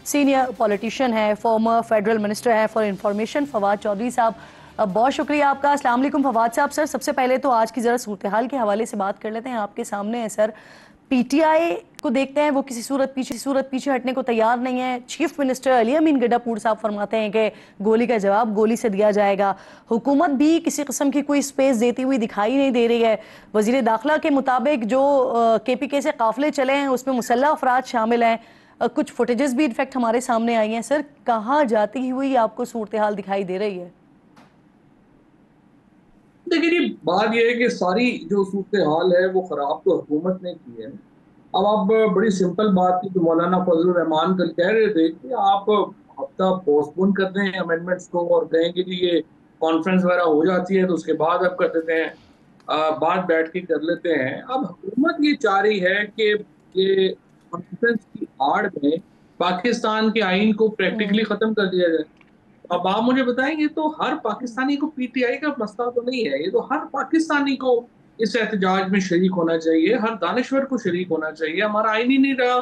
Senior politician है, farmer federal minister है for information, Fawad Chaudhary साहब। बहुत शुक्रिया आपका। अस्सलाम वालेकुम फवाद साहब। सर, सबसे पहले तो आज की ज़रा सूरत हाल के हवाले से बात कर लेते हैं। आपके सामने है सर, पीटीआई को देखते हैं वो किसी सूरत पीछे हटने को तैयार नहीं है। चीफ मिनिस्टर अली अमीन गंडापुर साहब फरमाते हैं कि गोली का जवाब गोली से दिया जाएगा। हुकूमत भी किसी किस्म की कोई स्पेस देती हुई दिखाई नहीं दे रही है। वजीर दाखिला के मुताबिक जो केपीके से काफिले चले हैं उसमें मुसल्लह अफराद शामिल हैं। कुछ फुटेजेस भी इनफैक्ट हमारे सामने आई हैं। सर, कहाँ जाती हुई आपको सूरत हाल दिखाई दे रही है? देखिए जी, बात यह है कि सारी जो सूरत हाल है वो खराब तो हुकूमत ने की है। अब आप बड़ी सिंपल बात की, जो मौलाना फजल रहमान कल कह रहे थे कि आप हफ्ता पोस्टपोन कर दें अमेंडमेंट्स को और कहेंगे कि ये कॉन्फ्रेंस वगैरह हो जाती है तो उसके बाद अब कर देते हैं, बात बैठ के कर लेते हैं। अब हुकूमत ये चाह रही है कि ये कॉन्फ्रेंस की आड़ में पाकिस्तान के आइन को प्रैक्टिकली खत्म कर दिया जाए। अब आप मुझे बताएंगे, तो हर पाकिस्तानी को पीटीआई का मसला तो नहीं है, ये तो हर पाकिस्तानी को इस एहतजाज में शरीक होना चाहिए, हर दानिश्वर को शरीक होना चाहिए। हमारा आइन ही नहीं रहा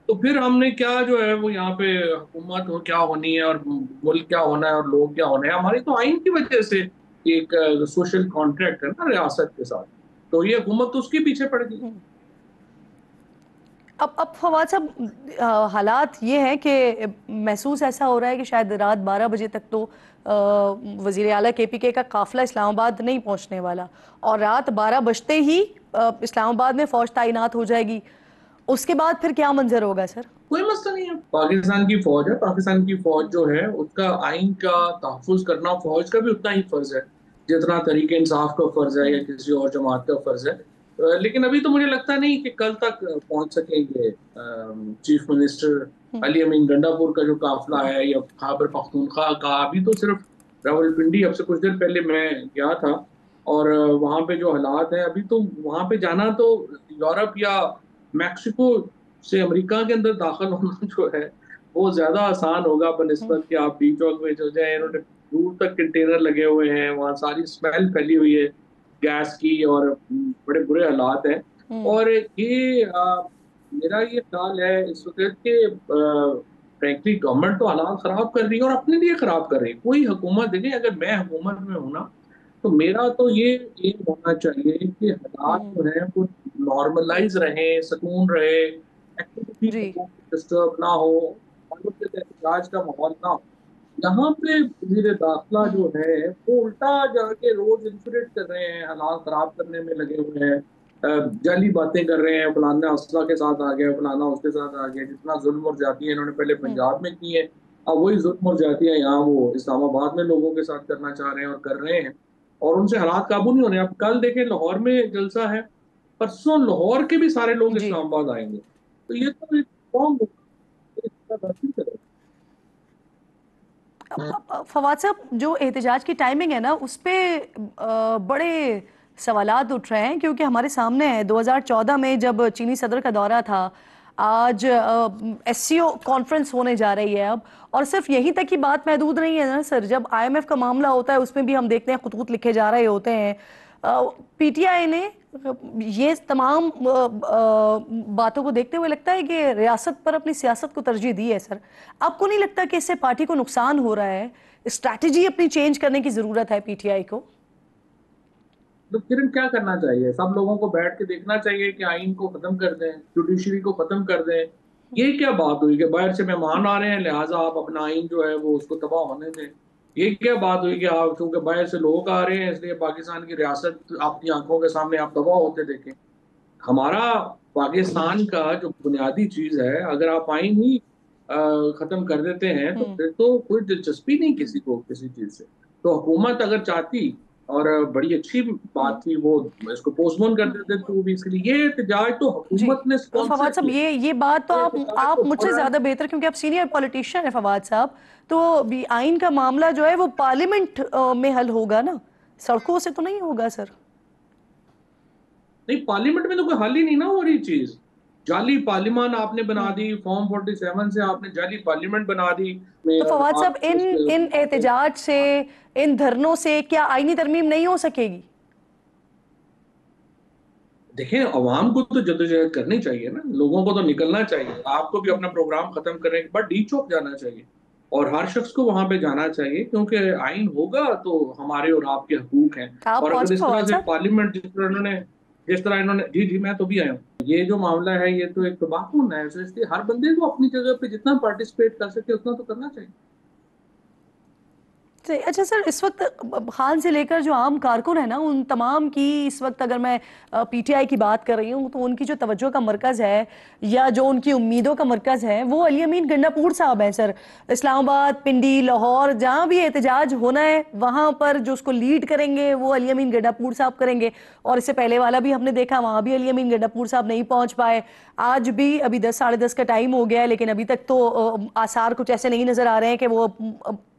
तो फिर हमने क्या जो है वो यहाँ पे हुकूमत हो क्या होनी है और मुल्क क्या होना है और लोग क्या होने हैं, हमारी तो आइन की वजह से एक सोशल कॉन्ट्रैक्ट है ना रियासत के साथ, तो ये हुकूमत तो उसके पीछे पड़ गई। अब फवाद साहब, हालात ये हैं कि महसूस ऐसा हो रहा है कि शायद रात 12 बजे तक तो वजीर आला केपीके का काफिला इस्लामाबाद नहीं पहुंचने वाला, और रात 12 बजते ही इस्लामाबाद में फौज तैनात हो जाएगी। उसके बाद फिर क्या मंजर होगा सर? कोई मसला नहीं है, पाकिस्तान की फौज है, पाकिस्तान की फौज जो है उसका आइन का तहफ़्फ़ुज़ करना फौज का भी उतना ही फर्ज है जितना तरीके इंसाफ का फर्ज है या किसी और जमात का फर्ज है। लेकिन अभी तो मुझे लगता नहीं कि कल तक पहुंच सकेंगे। चीफ मिनिस्टर अली अमीन गंडापुर का जो काफिला है या खैबर पख्तूनख्वा का, अभी तो सिर्फ रावलपिंडी, अब से कुछ देर पहले मैं गया था और वहां पे जो हालात है, अभी तो वहां पे जाना तो यूरोप या मैक्सिको से अमेरिका के अंदर दाखिल होना जो है वो ज्यादा आसान होगा बनिस्बत कि आप बीच वक्त में चल जाए। इन्होंने दूर तक कंटेनर लगे हुए हैं, वहाँ सारी स्मेल फैली हुई है गैस की और बड़े बुरे हालात हैं। और ये मेरा ये ख्याल है इस वक्त के फ्रैंकली गवर्नमेंट तो हालात खराब कर रही है और अपने लिए खराब कर रही है। कोई हुकूमत देखिए, अगर मैं हुकूमत में हूँ ना, तो मेरा तो ये एम होना चाहिए कि हालात जो है वो नॉर्मलाइज रहे, सुकून रहे, एक्टिविटी जी। डिस्टर्ब ना हो, कानून के एहतजाज का माहौल ना हो। यहाँ पे वजीर दाखिला जो है वो उल्टा जाके रोज इंसुरेट कर रहे हैं, हालात खराब करने में लगे हुए हैं, जाली बातें कर रहे हैं, फलाना असला के साथ आ गया, फलाना उसके साथ आ गया। जितना जुल्म और जाती है इन्होंने पहले पंजाब में की है, अब वही जुल्म और जाती है यहाँ वो इस्लामाबाद में लोगों के साथ करना चाह रहे हैं और कर रहे हैं, और उनसे हालात काबू नहीं हो रहे। अब कल देखें लाहौर में जलसा है, परसों लाहौर के भी सारे लोग जी। इस्लामाबाद आएंगे, तो ये तो एक कौन होगा। फवाद साहब, जो एहतजाज की टाइमिंग है ना, उस पे बड़े सवालात उठ रहे हैं, क्योंकि हमारे सामने है 2014 में जब चीनी सदर का दौरा था, आज एससीओ कॉन्फ्रेंस होने जा रही है अब। और सिर्फ यहीं तक की बात महदूद नहीं है ना सर, जब आईएमएफ का मामला होता है उसमें भी हम देखते हैं खुतूत लिखे जा रहे होते हैं। पीटीआई ने ये तमाम बातों को देखते हुए लगता है कि रियासत पर अपनी सियासत को तरजीह दी है सर। आपको नहीं लगता कि इससे पार्टी को नुकसान हो रहा है? स्ट्रैटेजी अपनी चेंज करने की जरूरत है पीटीआई को? तो फिर क्या करना चाहिए? सब लोगों को बैठ के देखना चाहिए कि आइन को खत्म कर दें, जुडिशरी को खत्म कर दें। ये क्या बात हुई कि बाहर से मेहमान आ रहे हैं लिहाजा आप अपना आइन जो है वो उसको तबाह होने दें? ये क्या बात हुई कि आप चूंकि बाहर से लोग आ रहे हैं इसलिए पाकिस्तान की रियासत आपकी आंखों के सामने आप तबाह होते देखें? हमारा पाकिस्तान का जो बुनियादी चीज है, अगर आप आइन ही खत्म कर देते हैं तो फिर तो कोई दिलचस्पी नहीं किसी को किसी चीज से। तो हुकूमत अगर चाहती, और बड़ी अच्छी बात थी, वो इसको पोस्टपोन कर देते 2 वीक्स के लिए। ये एहतजाज तो जी। हुकूमत ने फवाद स्पॉन्सर साहब, किया, ये बात तो ये एहतजाज आप तो मुझसे फौरन। ज्यादा बेहतर, क्योंकि आप सीनियर पॉलिटिशियन है फवाद साहब, तो भी आइन का मामला जो है वो पार्लियामेंट में हल होगा ना, सड़कों से तो नहीं होगा सर? नहीं, पार्लियामेंट में तो कोई हल ही नहीं ना हो रही चीज। जाली पार्लियामान आपने बना दी, फॉर्म 47 से आपने जाली पार्लियामेंट बना दी में। तो फवाद साहब, आप इन इन एहतजाज से, इन धरनों से क्या आईनी तरमीम नहीं हो सकेगी? देखें, अवाम को तो जद्दोजहद करनी चाहिए ना, लोगों को तो निकलना चाहिए, आपको भी अपना प्रोग्राम खत्म करने के बाद डी चौक जाना चाहिए और हर शख्स को वहां पे जाना चाहिए, क्योंकि आइन होगा तो हमारे और आपके हकूक हैं। आप और अगर पहुंचे इस तरह फवाद से साहब? पार्लियामेंट जिस तरह इन्होंने, जी जी मैं तो भी आया हूँ, ये जो मामला है ये तो एक तबाहकुन है, तो इसलिए हर बंदे को अपनी जगह पे जितना पार्टिसिपेट कर सके उतना तो करना चाहिए। अच्छा सर, इस वक्त खान से लेकर जो आम कारकुन है ना, उन तमाम की इस वक्त अगर मैं पीटीआई की बात कर रही हूँ तो उनकी जो तवज्जो का मरकज है या जो उनकी उम्मीदों का मरकज है वो अली अमीन गंडापुर साहब हैं सर। इस्लामाबाद, पिंडी, लाहौर, जहाँ भी एहतजाज होना है वहां पर जो उसको लीड करेंगे वो अली अमीन गंडापुर साहब करेंगे। और इससे पहले वाला भी हमने देखा, वहां भी अली अमीन गंडापुर साहब नहीं पहुंच पाए। आज भी अभी 10 साढ़े 10 का टाइम हो गया है, लेकिन अभी तक तो आसार कुछ ऐसे नहीं नजर आ रहे हैं कि वो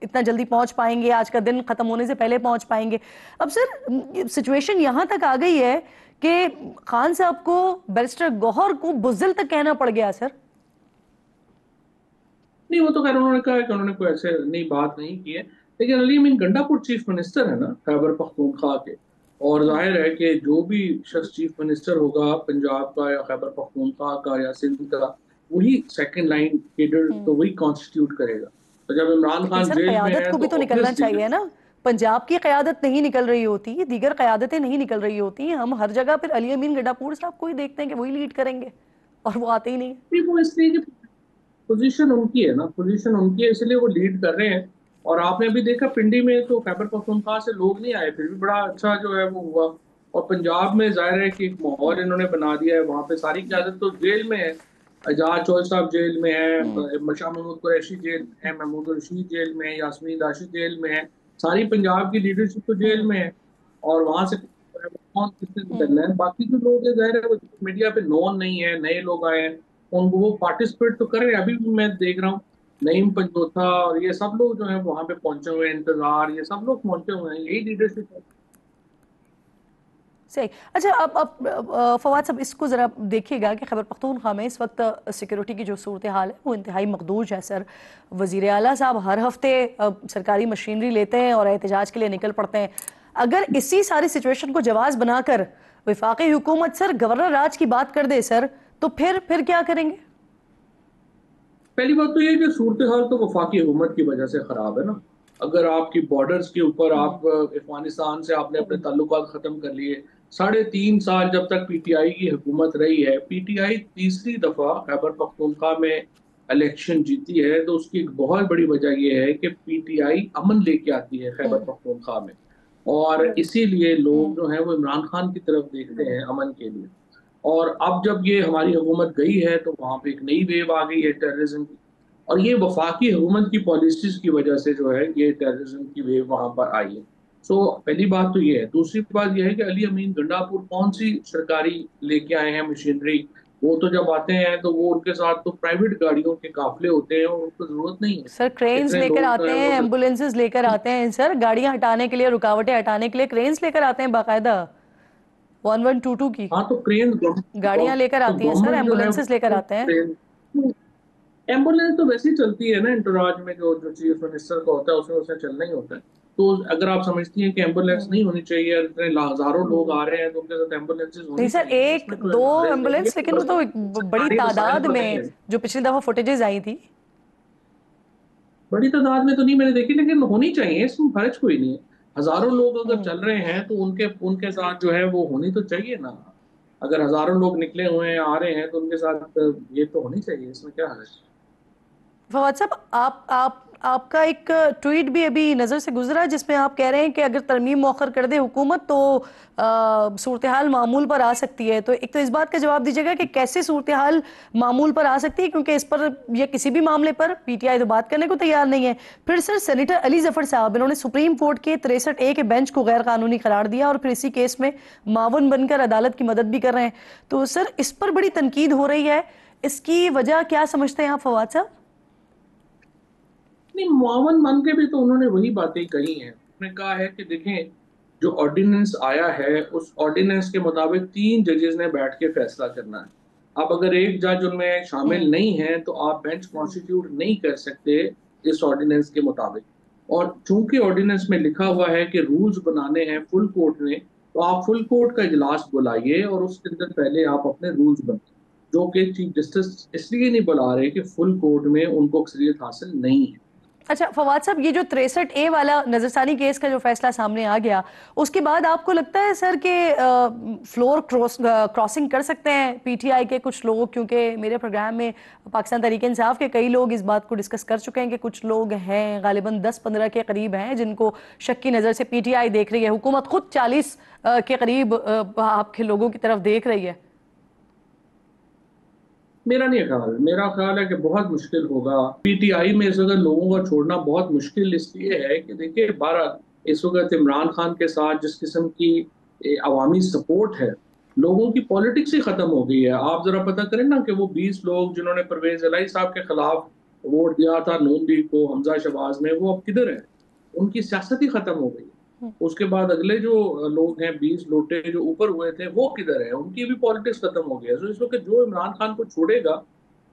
इतना जल्दी पहुंच पाएंगे, आज का दिन खत्म होने से पहले पहुंच पाएंगे। अब सर सिचुएशन यहां तक आ गई है कि खान साहब को, बैरिस्टर गौहर को बुज़दिल तक कहना पड़ गया सर। नहीं, वो तो खैर उन्होंने कहा है कि उन्होंने कोई ऐसे नई बात नहीं की है, लेकिन अली अमीन गंडापुर चीफ मिनिस्टर है ना खैबर पख्तूनख्वा के, और जाहिर है कि जो भी शख्स चीफ मिनिस्टर होगा पंजाब का या खैबर पख्तूनख्वा का या सिंध का, वही सेकंड लाइन लीडर तो वही कॉन्स्टिट्यूट करेगा। तो जब इमरान लेकिन खान सर जेल में कयादत है को तो भी तो निकलना ऑब्वियसली, चाहिए ना। पंजाब की कयादत नहीं निकल रही होती, दीगर कयादतें नहीं निकल रही होती, हम हर जगह फिर अली अमीन गंडापुर साहब को ही देखते हैं कि वही लीड करेंगे और वो आते ही नहीं। वो इसलिए कि पोजीशन उनकी है ना, पोजीशन उनकी है इसलिए वो लीड कर रहे हैं। और आपने भी देखा पिंडी में तो खैबर पख्तूनख्वा से लोग नहीं आए, फिर भी बड़ा अच्छा जो है वो हुआ। और पंजाब में जाहिर है कि एक माहौल इन्होंने बना दिया है, वहां पे सारी क्यादत तो जेल में है। एजाज चौधरी साहब जेल में है, शाह महमूद कुरैशी जेल में है, महमूद रशीद जेल में है, यास्मीन दाशी जेल में है, सारी पंजाब की लीडरशिप तो जेल में है। और वहां से कौन किसने निकलना है, बाकी जो लोग हैं जाहिर है वो मीडिया पे नॉन नहीं है, नए लोग आए हैं, उनको वो पार्टिसिपेट तो कर रहे हैं। अभी भी मैं देख रहा हूँ नईम पंजोथा और ये सब लोग जो है वहां पे पहुंचे हुए हैं, इंतजार, ये सब लोग पहुंचे हुए हैं, यही लीडरशिप है। सही। अच्छा, अब फवाद साहब इसको ज़रा देखिएगा कि खैबर पख्तूनख्वा में इस वक्त सिक्योरिटी की जो सूरत हाल है वो इंतहाई मखदूज है सर। वज़ीर आला साहब हर हफ्ते सरकारी मशीनरी लेते हैं और एहतजाज के लिए निकल पड़ते हैं। अगर इसी सारी सिचुएशन को जवाज़ बनाकर वफाकी हुकूमत सर गवर्नर राज की बात कर दे सर, तो फिर क्या करेंगे? पहली बात तो ये है कि सूरत हाल तो वफाकी हुकूमत की वजह से खराब है ना। अगर आपकी बॉर्डर्स के ऊपर आप अफगानिस्तान से आपने अपने ताल्लुकात खत्म कर लिए, 3.5 साल जब तक पीटीआई की हुकूमत रही है, पीटीआई तीसरी दफा खैबर पख्तूनख्वा में इलेक्शन जीती है, तो उसकी एक बहुत बड़ी वजह यह है कि पीटीआई अमन लेके आती है खैबर पख्तूनख्वा में। और इसीलिए लोग जो हैं वो इमरान खान की तरफ देखते हैं अमन के लिए। और अब जब ये हमारी हुकूमत गई है तो वहां पे एक नई वेव आ गई है टेररिज्म की, और ये वफाकी हुकूमत की पॉलिसीज की वजह से जो है ये टेररिज्म की वेव वहां पर आई है। सो पहली बात तो ये है। दूसरी बात ये है कि अली अमीन गंडापुर कौन सी सरकारी लेके आए हैं मशीनरी, वो तो जब आते हैं तो वो उनके साथ तो प्राइवेट गाड़ियों के काफिले होते हैं और उनको जरूरत नहीं है। सर क्रेन्स इतने लेकर लोग जो आते है हैं, वो एम्बुलेंसेज लेकर आते हैं सर, गाड़ियां हटाने के लिए, रुकावटें हटाने के लिए क्रेन्स लेकर आते हैं बाकायदा 1122 की हाँ तो क्रेन गाड़ियां लेकर तो आती हैं सर, गवर्नमेंट जो है एम्बुलेंसेस लेकर वो आते हैं। क्रेन, एम्बुलेंस तो वैसे ही चलती है ना इंटराज में, जो जो चीफ मिनिस्टर का होता है उसमें उसमें चलना ही होता है। तो अगर आप समझती हैं कि एम्बुलेंस नहीं होनी चाहिए, इतने हजारों लोग आ रहे हैं तो उनके साथ एम्बुलेंसेज नहीं होनी सर, चाहिए, एक इसमें कोई दो हर्ज नहीं है, एम्बुलेंस, लेकिन वो बस तो एक बड़ी सरकारी वसाइल तादाद तो नहीं में है। जो पिछली दफा फुटेजेस आई थी। बड़ी तादाद में तो नहीं मैंने देखी, लेकिन होनी चाहिए, इसमें हर्ज कोई नहीं है। हजारों लोग अगर हम्म। चल रहे हैं तो उनके उनके साथ जो है वो होनी तो चाहिए ना। अगर हजारों लोग निकले हुए हैं आ रहे हैं तो उनके साथ ये तो होनी चाहिए, इसमें क्या हर्ज। फवाद साहब, आप आपका एक ट्वीट भी अभी नज़र से गुजरा जिसमें आप कह रहे हैं कि अगर तरमीम मौखर कर दे हुकूमत तो सूरत हाल मामूल पर आ सकती है। तो एक तो इस बात का जवाब दीजिएगा कि कैसे सूरत हाल मामूल पर आ सकती है, क्योंकि इस पर या किसी भी मामले पर पीटीआई तो बात करने को तैयार नहीं है। फिर सर सेनेटर अली जफर साहब, इन्होंने सुप्रीम कोर्ट के 63A के बेंच को गैर कानूनी करार दिया और फिर इसी केस में मावन बनकर अदालत की मदद भी कर रहे हैं। तो सर इस पर बड़ी तनकीद हो रही है, इसकी वजह क्या समझते हैं आप फवाद साहब? नहीं, मुआवन मान के भी तो उन्होंने वही बातें कही हैं। उन्होंने कहा है कि देखें, जो ऑर्डिनेंस आया है उस ऑर्डिनेंस के मुताबिक 3 जजेस ने बैठ के फैसला करना है। अब अगर एक जज उनमें शामिल नहीं है तो आप बेंच कॉन्स्टिट्यूट नहीं कर सकते इस ऑर्डिनेंस के मुताबिक। और चूंकि ऑर्डिनेंस में लिखा हुआ है कि रूल्स बनाने हैं फुल कोर्ट ने, तो आप फुल कोर्ट का इजलास बुलाइए और उसके अंदर पहले आप अपने रूल्स बनाइए, जो कि चीफ जस्टिस इसलिए नहीं बुला रहे कि फुल कोर्ट में उनको अक्सरियत हासिल नहीं है। अच्छा फवाद साहब, ये जो 63A वाला नजरसानी केस का जो फैसला सामने आ गया, उसके बाद आपको लगता है सर कि फ्लोर क्रॉसिंग कर सकते हैं पीटीआई के कुछ लोग? क्योंकि मेरे प्रोग्राम में पाकिस्तान तहरीक इंसाफ के कई लोग इस बात को डिस्कस कर चुके हैं कि कुछ लोग हैं, गालिबन 10-15 के करीब हैं, जिनको शक की नज़र से पीटीआई देख रही है। हुकूमत खुद 40 के करीब आपके लोगों की तरफ देख रही है। मेरा नहीं ख्याल, मेरा ख्याल है कि बहुत मुश्किल होगा पीटीआई में इस वक्त लोगों को छोड़ना। बहुत मुश्किल इसलिए है कि देखिए, भारत इस वक्त इमरान खान के साथ जिस किस्म की अवामी सपोर्ट है, लोगों की पॉलिटिक्स ही खत्म हो गई है। आप जरा पता करें ना कि वो 20 लोग जिन्होंने परवेज इलाही साहब के खिलाफ वोट दिया था नून लीग को, हमजा शहबाज में, वो अब किधर है? उनकी सियासत ही खत्म हो गई। उसके बाद अगले जो लोग हैं, 20 लोटे जो ऊपर हुए थे, वो किधर है? उनकी भी पॉलिटिक्स खत्म हो गई है। तो इस वक्त जो इमरान खान को छोड़ेगा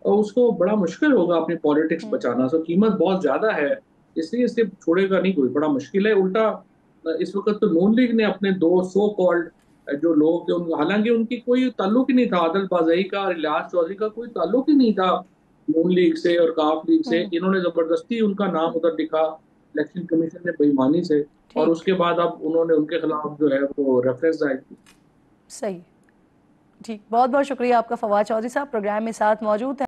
और उसको बड़ा मुश्किल होगा अपनी पॉलिटिक्स बचाना। सो कीमत बहुत ज्यादा है, इसलिए इसे छोड़ेगा नहीं कोई, बड़ा मुश्किल है। उल्टा इस वक्त तो नून लीग ने अपने दो सो कॉल्ड जो लोग थे, हालांकि उनकी कोई ताल्लुक ही नहीं था, आदिल बाजई का और इलियास चौधरी का कोई ताल्लुक ही नहीं था नून लीग से और काफ लीग से। इन्होंने जबरदस्ती उनका नाम उधर लिखा इलेक्शन कमीशन ने बेईमानी से, और ठीक। उसके बाद अब उन्होंने उनके खिलाफ जो है वो रेफरेंस दायर की। सही। ठीक, बहुत बहुत शुक्रिया आपका फवाद चौधरी साहब, प्रोग्राम में साथ मौजूद हैं।